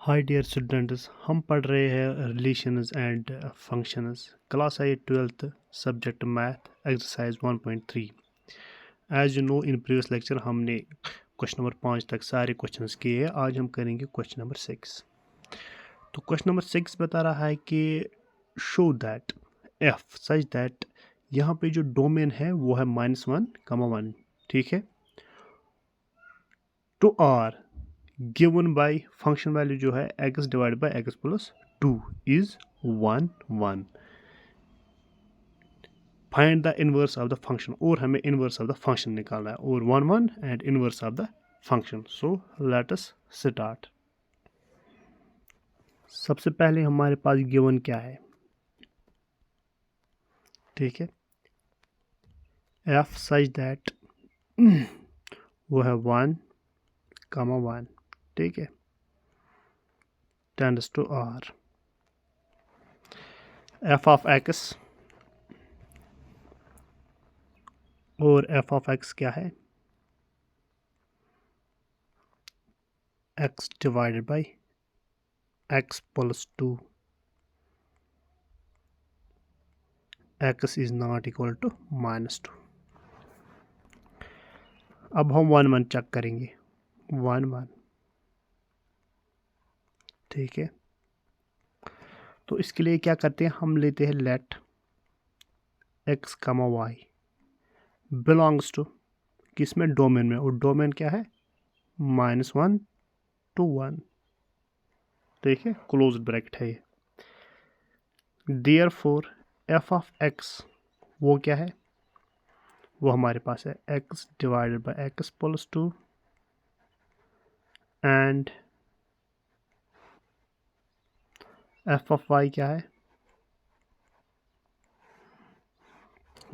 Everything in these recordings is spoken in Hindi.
हाय डियर स्टूडेंट्स, हम पढ़ रहे हैं रिलेशंस एंड फंक्शंस। क्लास है 12th, subject math, exercise 1.3। As you know, in previous lecture हमने क्वेश्चन नंबर 5 तक सारे क्वेश्चंस किए हैं। आज हम करेंगे क्वेश्चन नंबर 6। तो क्वेश्चन नंबर 6 बता रहा है कि show that F such that, यहाँ पे जो डोमेन है वो है -1, 1, ठीक है। To R given by function value जो है x divide by x plus 2 is 1, 1। Find the inverse of the function, और हमें इनवर्स ऑफ द फंक्शन निकालना है, और 1, 1 and inverse of the function. So let us start. सबसे पहले हमारे पास गिवन क्या है, ठीक है। एफ सच दैट वो है 1, 1, ठीक है, tends to R. F of x, और एफ ऑफ एक्स क्या है, x divided by x plus 2, x is not equal to -2। अब हम 1, 1 चेक करेंगे, 1, 1, ठीक है। तो इसके लिए क्या करते हैं, हम लेते हैं let x, y belongs to किस में, डोमेन में, और डोमेन क्या है -1 to 1, ठीक है, क्लोज ब्रैकेट है ये। देयरफॉर एफ ऑफ एक्स वो क्या है, वो हमारे पास है x divided by x plus 2 and F of y क्या है,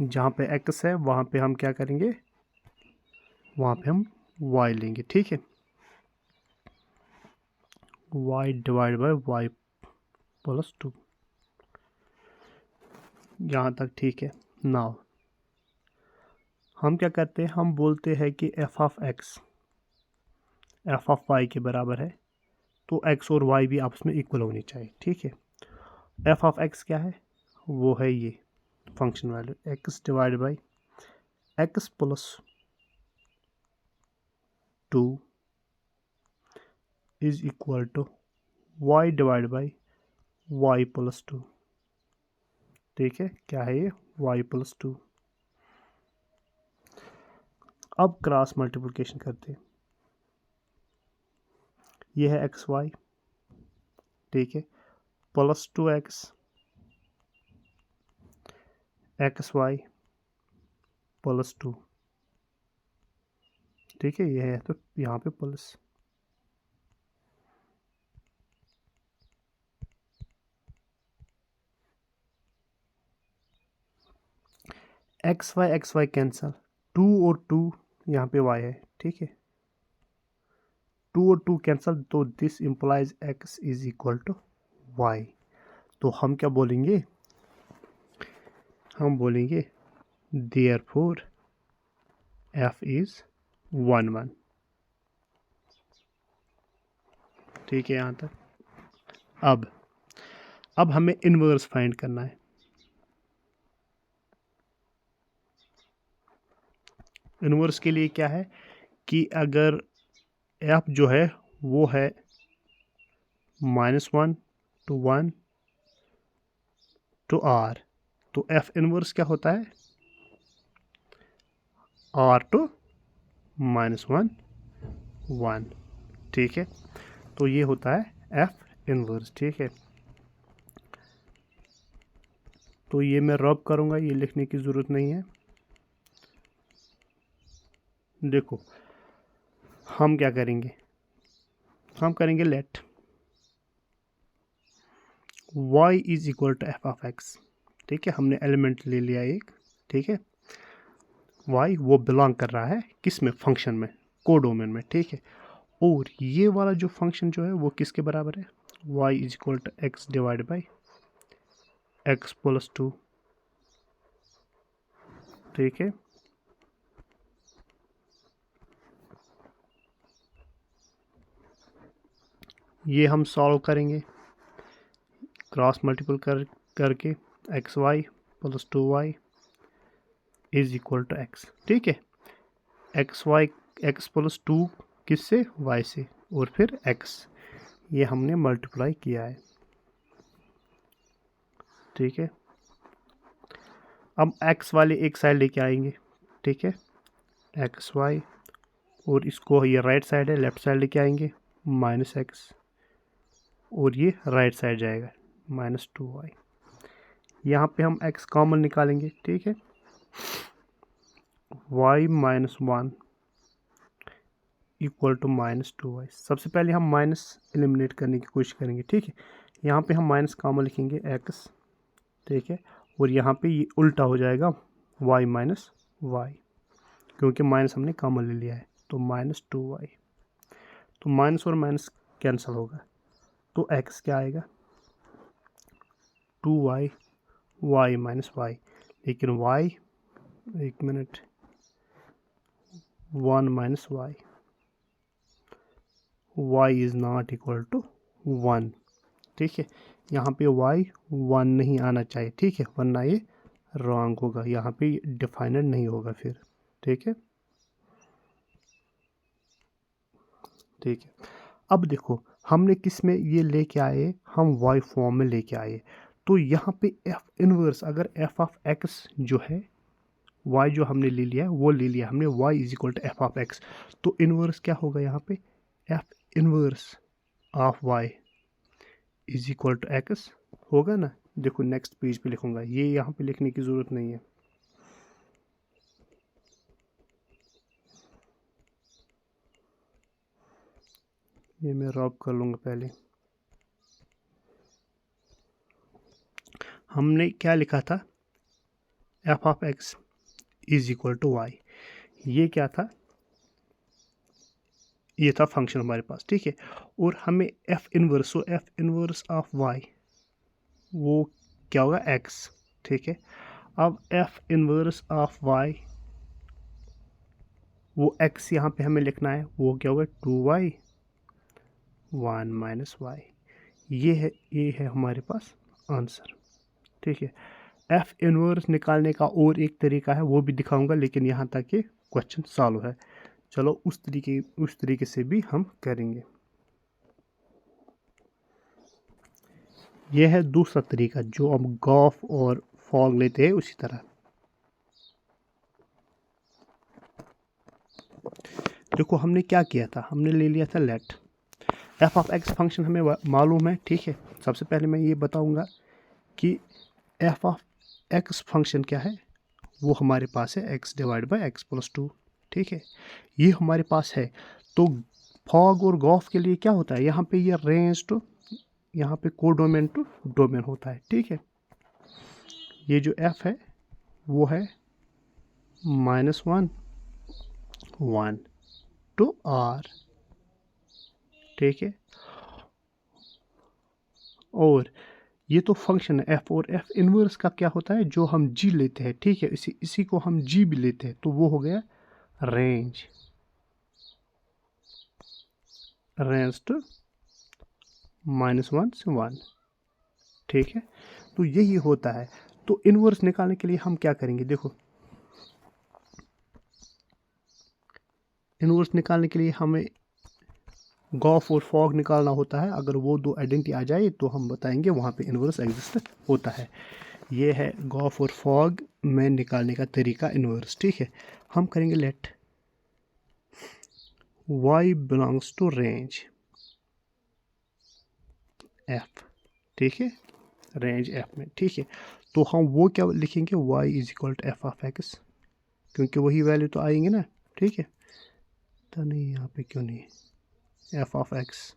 जहाँ पे x है वहाँ पे हम क्या करेंगे, वहाँ पे हम y लेंगे, ठीक है। y divide by y plus 2, यहाँ तक ठीक है। नाउ हम क्या करते हैं, हम बोलते हैं कि f of x f of y के बराबर है, तो एक्स और वाई भी आपस में इक्वल होनी चाहिए, ठीक है। एफ ऑफ एक्स क्या है, वो है ये function value x divide by x plus 2 is equal to y divide by y plus 2, ठीक है। क्या है ये, वाई प्लस 2। अब क्रॉस मल्टीप्लिकेशन करते हैं, ये है एक्स वाई, ठीक है, plus 2x x Y plus 2, ठीक है, ये है तो यहाँ पे प्लस। एक्स वाई कैंसल, 2 और 2 यहाँ पे y है, ठीक है, 2 और 2 कैंसल, तो this implies x is equal to y। तो हम क्या बोलेंगे, हम बोलेंगे देयरफॉर f इज 1, 1, ठीक है यहाँ तक। अब हमें इनवर्स फाइंड करना है। इनवर्स के लिए क्या है कि अगर f जो है वो है -1 to 1 to r, तो f इनवर्स क्या होता है, r to -1, 1, ठीक है। तो ये होता है f इनवर्स, ठीक है। तो ये मैं रब करूँगा, ये लिखने की ज़रूरत नहीं है। देखो हम क्या करेंगे, हम करेंगे let y is equal to F of x, ठीक है। हमने एलिमेंट ले लिया एक, ठीक है। y वो बिलोंग कर रहा है किस में, फंक्शन में, कोडोमेन में, ठीक है। और ये वाला जो फंक्शन जो है वो किसके बराबर है, y is equal to x divide by x plus 2, ठीक है। ये हम सॉल्व करेंगे क्रॉस मल्टीपल करके x Y plus 2y is equal to x. ठीक है, एक्स प्लस 2 किससे, y से, और फिर x, ये हमने मल्टीप्लाई किया है। ठीक है, अब x वाले एक साइड लेके आएंगे। ठीक है, एक्स वाई, और इसको ये राइट साइड है, लेफ्ट साइड लेके आएंगे माइनस एक्स, और ये राइट साइड जाएगा माइनस 2y। यहाँ पे हम x कॉमन निकालेंगे। ठीक है, y minus 1 equal to minus 2y। सबसे पहले हम माइनस एलिमिनेट करने की कोशिश करेंगे। ठीक है, यहाँ पे हम माइनस कॉमन लिखेंगे x। ठीक है, और यहाँ पे ये उल्टा हो जाएगा y माइनस वाई, क्योंकि माइनस हमने कॉमन ले लिया है, तो माइनस 2y। तो माइनस और माइनस कैंसिल होगा, तो x क्या आएगा, 2y, y माइनस वाई, लेकिन y, एक minute, 1 minus y, y is not equal to 1। ठीक है, यहाँ पे y 1 नहीं आना चाहिए। ठीक है, वरना ये रॉन्ग होगा, यहाँ पे डिफाइनेड नहीं होगा फिर। ठीक है, ठीक है, अब देखो हमने किस में ये लेके आए, हम y फॉर्म में लेके आए। तो यहाँ पे f इनवर्स, अगर f ऑफ x जो है, y जो हमने ले लिया है वो ले लिया हमने, y is equal to F of x, तो इनवर्स क्या होगा यहाँ पे, f inverse of y is equal to x होगा ना। देखो नेक्स्ट पेज पे लिखूंगा, ये यहाँ पे लिखने की ज़रूरत नहीं है। ये मैं रॉप कर लूँगा पहले। हमने क्या लिखा था, f of x is equal to y, ये क्या था, ये था फंक्शन हमारे पास। ठीक है, और हमें f inverse, so f inverse of y वो क्या होगा, एक्स। ठीक है, अब एफ इनवर्स ऑफ वाई, वो एक्स यहाँ पे हमें लिखना है, वो क्या होगा, 2y 1 माइनस वाई। ये है हमारे पास आंसर। ठीक है, एफ इनवर्स निकालने का और एक तरीका है, वो भी दिखाऊंगा, लेकिन यहाँ तक ये क्वेश्चन सॉल्व है। चलो उस तरीके से भी हम करेंगे। यह है दूसरा तरीका, जो हम गॉफ और फॉग लेते हैं उसी तरह। देखो हमने क्या किया था, हमने ले लिया था let, f of x function हमें मालूम है। ठीक है, सबसे पहले मैं ये बताऊंगा कि एफ ऑफ एक्स फंक्शन क्या है, वो हमारे पास है x divide by x plus 2। ठीक है, ये हमारे पास है। तो फॉग और गॉफ के लिए क्या होता है, यहाँ पे ये रेंज टू, यहाँ पे कोडोमेन टू डोमेन होता है। ठीक है, ये जो एफ है वो है -1 1 टू आर। ठीक है, और ये तो फंक्शन है एफ, और एफ इनवर्स का क्या होता है, जो हम जी लेते हैं। ठीक है, इसी को हम जी भी लेते हैं, तो वो हो गया रेंज, रेंज टू -1 से 1। ठीक है, तो यही होता है। तो इनवर्स निकालने के लिए हम क्या करेंगे, देखो इनवर्स निकालने के लिए हमें गॉफ और फॉग निकालना होता है। अगर वो दो आइडेंटिटी आ जाए तो हम बताएंगे वहाँ पे इनवर्स एग्जिस्ट होता है। ये है गॉफ और फॉग में निकालने का तरीका इनवर्स। ठीक है, हम करेंगे let y belongs to range f। ठीक है, रेंज f में। ठीक है, तो हम वो क्या लिखेंगे, y is equal to F of x, क्योंकि वही वैल्यू तो आएंगे ना। ठीक है, तो नहीं यहाँ पे क्यों नहीं, एफ ऑफ एक्स।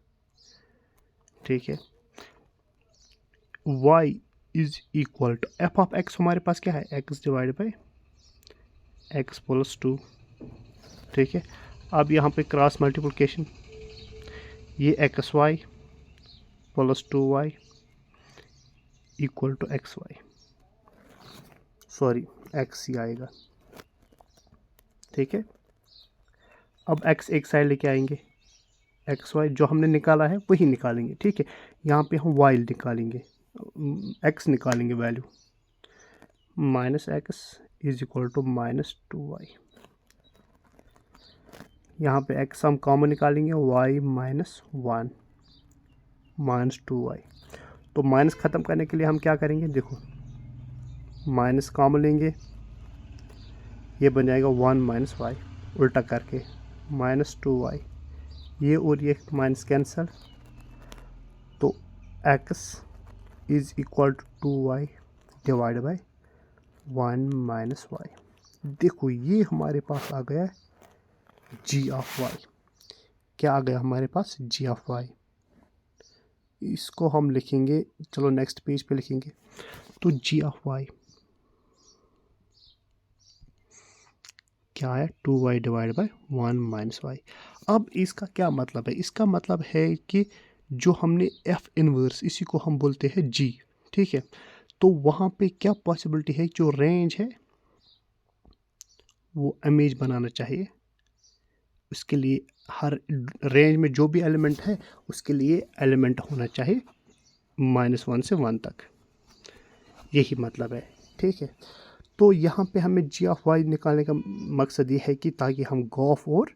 ठीक है, y is equal to F of X, हमारे पास क्या है, x divide by x plus 2। ठीक है, अब यहाँ पे क्रॉस मल्टीप्लिकेशन, ये X Y plus 2y equal to X Y, sorry X ही आएगा। ठीक है, अब x एक साइड लेके आएंगे, एक्स वाई जो हमने निकाला है वही निकालेंगे, ठीक है। यहाँ पे हम वाई निकालेंगे, एक्स निकालेंगे value, minus x is equal to -2y। यहाँ पे एक्स हम कॉमन निकालेंगे, वाई -1 -2y। तो माइनस ख़त्म करने के लिए हम क्या करेंगे, देखो माइनस कॉमन लेंगे, ये बन जाएगा 1 - y, उल्टा करके -2y, ये और ये माइनस कैंसल, तो x is equal to 2y divide by 1 - y। देखो ये हमारे पास आ गया g ऑफ y। क्या आ गया हमारे पास, g ऑफ y। इसको हम लिखेंगे, चलो नेक्स्ट पेज पे लिखेंगे। तो g ऑफ y क्या है, 2y डिवाइड बाई 1 - y। अब इसका क्या मतलब है, इसका मतलब है कि जो हमने f इनवर्स, इसी को हम बोलते हैं g, ठीक है। तो वहाँ पे क्या पॉसिबिलिटी है, जो रेंज है वो इमेज बनाना चाहिए, उसके लिए हर रेंज में जो भी एलिमेंट है उसके लिए एलिमेंट होना चाहिए -1 से 1 तक, यही मतलब है, ठीक है। तो यहाँ पे हमें जी ऑफ वाई निकालने का मकसद ये है कि ताकि हम गॉफ और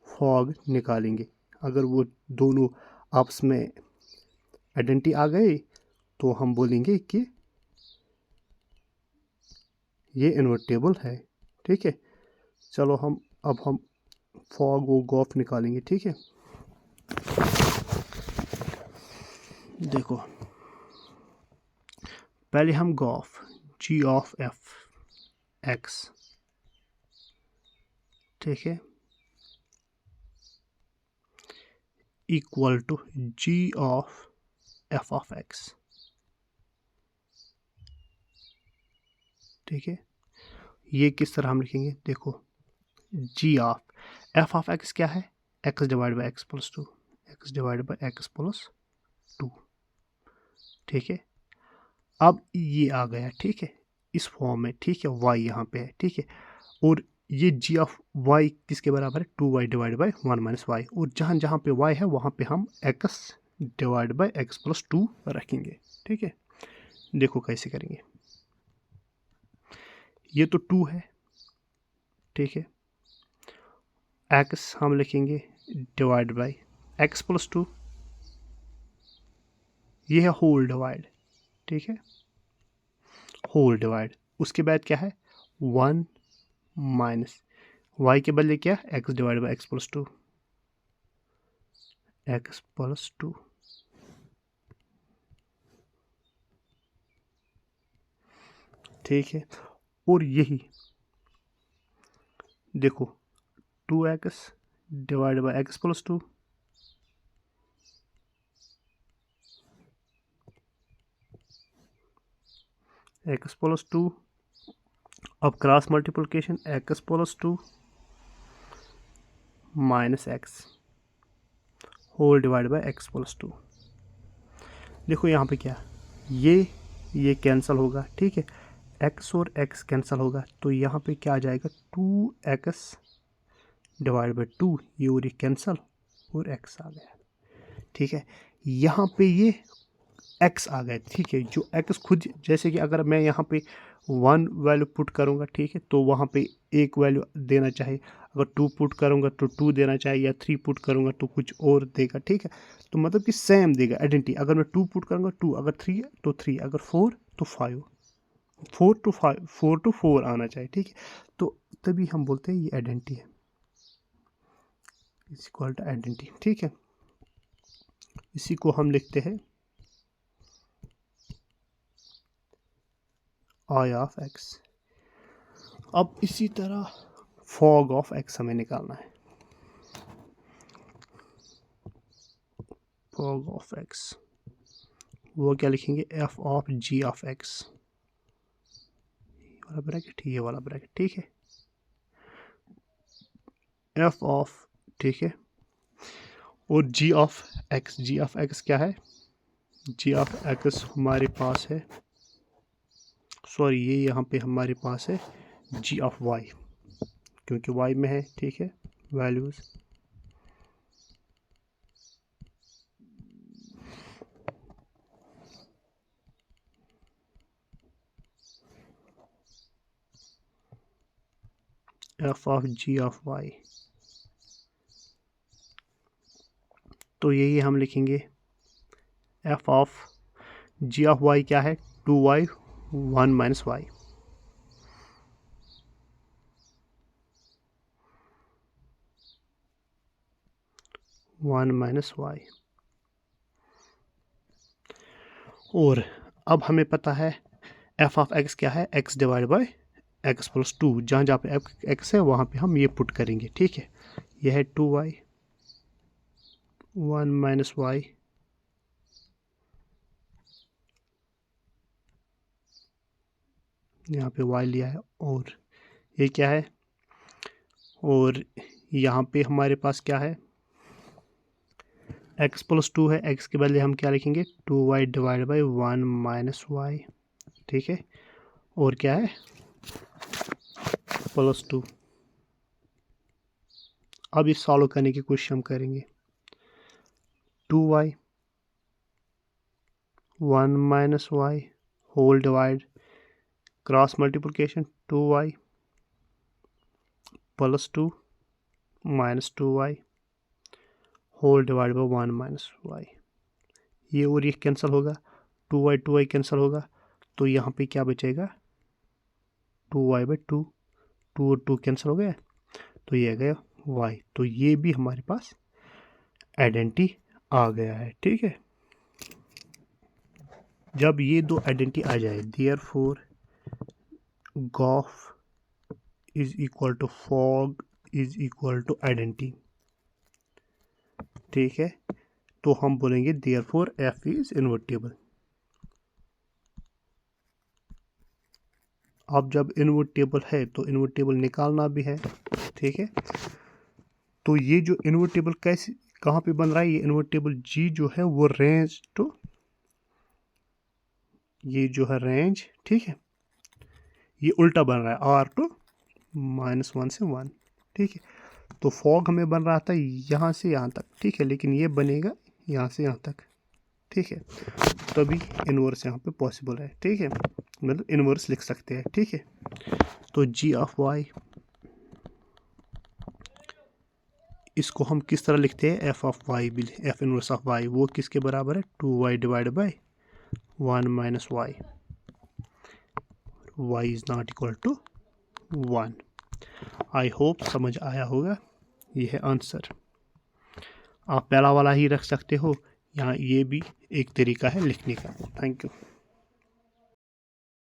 फॉग निकालेंगे, अगर वो दोनों आपस में आइडेंटिटी आ गए तो हम बोलेंगे कि ये इन्वर्टेबल है, ठीक है। चलो अब हम फॉग और गॉफ निकालेंगे, ठीक है। देखो पहले हम gof, g of f x, ठीक है, equal to g of f of x, ठीक है। ये किस तरह हम लिखेंगे, देखो g of f of x क्या है, x divide by x plus 2, x divide by x plus 2, ठीक है। अब ये आ गया, ठीक है, इस फॉर्म में, ठीक है। वाई यहाँ पे है, ठीक है, और ये जी ऑफ वाई किसके बराबर है, 2y डिवाइड बाई 1 - y, और जहाँ जहाँ पे y है वहाँ पे हम x divide by x plus 2 रखेंगे, ठीक है। देखो कैसे करेंगे, ये तो 2 है, ठीक है, x हम लिखेंगे डिवाइड बाई एक्स प्लस 2, ये है होल डिवाइड, ठीक है, होल डिवाइड। उसके बाद क्या है, 1 माइनस y के बदले क्या, x divide by x plus 2, x plus 2, ठीक है। और यही देखो 2x divide by x plus 2, x plus 2, अब cross multiplication x plus 2 minus x whole divide by x plus 2। देखो यहाँ पे क्या, ये कैंसिल होगा, ठीक है, x और x कैंसिल होगा, तो यहाँ पे क्या आ जाएगा, 2x डिवाइड बाई 2, ये और ये कैंसिल और x आ गया, ठीक है। यहाँ पे ये x आ गया, ठीक है, जो x खुद, जैसे कि अगर मैं यहाँ पे 1 वैल्यू पुट करूँगा, ठीक है, तो वहाँ पे एक वैल्यू देना चाहिए, अगर 2 पुट करूँगा तो 2 देना चाहिए, या 3 पुट करूँगा तो कुछ और देगा, ठीक है। तो मतलब कि सेम देगा आइडेंटिटी, अगर मैं 2 पुट करूँगा 2, अगर 3 है तो 3, अगर 4 तो 5, 4 to 5, 4 to 4 आना चाहिए, ठीक है। तो तभी हम बोलते हैं ये आइडेंटिटी है, इज इक्वल टू आइडेंटिटी, ठीक है। इसी को हम लिखते हैं आई ऑफ एक्स। अब इसी तरह फॉग ऑफ एक्स हमें निकालना है, फॉग ऑफ एक्स, वो क्या लिखेंगे, f of g of x, वाला ब्रैकेट, ये वाला ब्रैकेट, ठीक है, एफ ऑफ, ठीक है, और G of X, G of x क्या है, जी ऑफ एक्स हमारे पास है, सॉरी ये यहाँ पे हमारे पास है जी ऑफ वाई, क्योंकि वाई में है, ठीक है, values f of g of y, तो यही हम लिखेंगे f of g of y क्या है, 2y 1 minus y. One minus y. और अब हमें पता है एफ ऑफ एक्स क्या है, x divide by x plus 2, जहाँ जहाँ पे एक्स है वहाँ पे हम ये पुट करेंगे, ठीक है। यह है 2y 1 माइनस वाई यहाँ पे y लिया है, और ये क्या है, और यहाँ पे हमारे पास क्या है, x प्लस 2 है, x के बदले हम क्या लिखेंगे 2y divide by 1 minus Y, ठीक है। और क्या है प्लस 2। अब इस सॉल्व करने की कोशिश हम करेंगे, 2y 1 minus y whole divide cross multiplication 2y plus 2 minus 2y whole divide by 1 minus y. ये और ये कैंसिल होगा, 2y कैंसिल होगा, तो यहाँ पे क्या बचेगा 2y बाई 2, 2 और 2 कैंसिल हो गया, तो ये आ गया y। तो ये भी हमारे पास आइडेंटिटी आ गया है, ठीक है। जब ये दो आइडेंटिटी आ जाए, therefore gof is equal to fog is equal to identity, ठीक है, तो हम बोलेंगे देयरफॉर f इज इन्वर्टिबल। अब जब इन्वर्टिबल है तो इन्वर्टिबल निकालना भी है, ठीक है। तो ये जो इन्वर्टिबल कैसे कहाँ पे बन रहा है, ये इन्वर्टिबल g जो है वो रेंज टू, ये जो है रेंज, ठीक है, ये उल्टा बन रहा है r टू -1 से 1, ठीक है। तो फॉग हमें बन रहा था यहाँ से यहाँ तक, ठीक है, लेकिन ये बनेगा यहाँ से यहाँ तक, ठीक है। तभी इन्वर्स यहाँ पे पॉसिबल है, ठीक है, मतलब इन्वर्स लिख सकते हैं, ठीक है। तो g ऑफ y इसको हम किस तरह लिखते हैं, f ऑफ y भी, f इनवर्स ऑफ y वो किसके बराबर है 2y divide by 1 minus y, y is not equal to 1। I hope समझ आया होगा, ये है आंसर। आप पहला वाला ही रख सकते हो, यहाँ ये भी एक तरीका है लिखने का। Thank you.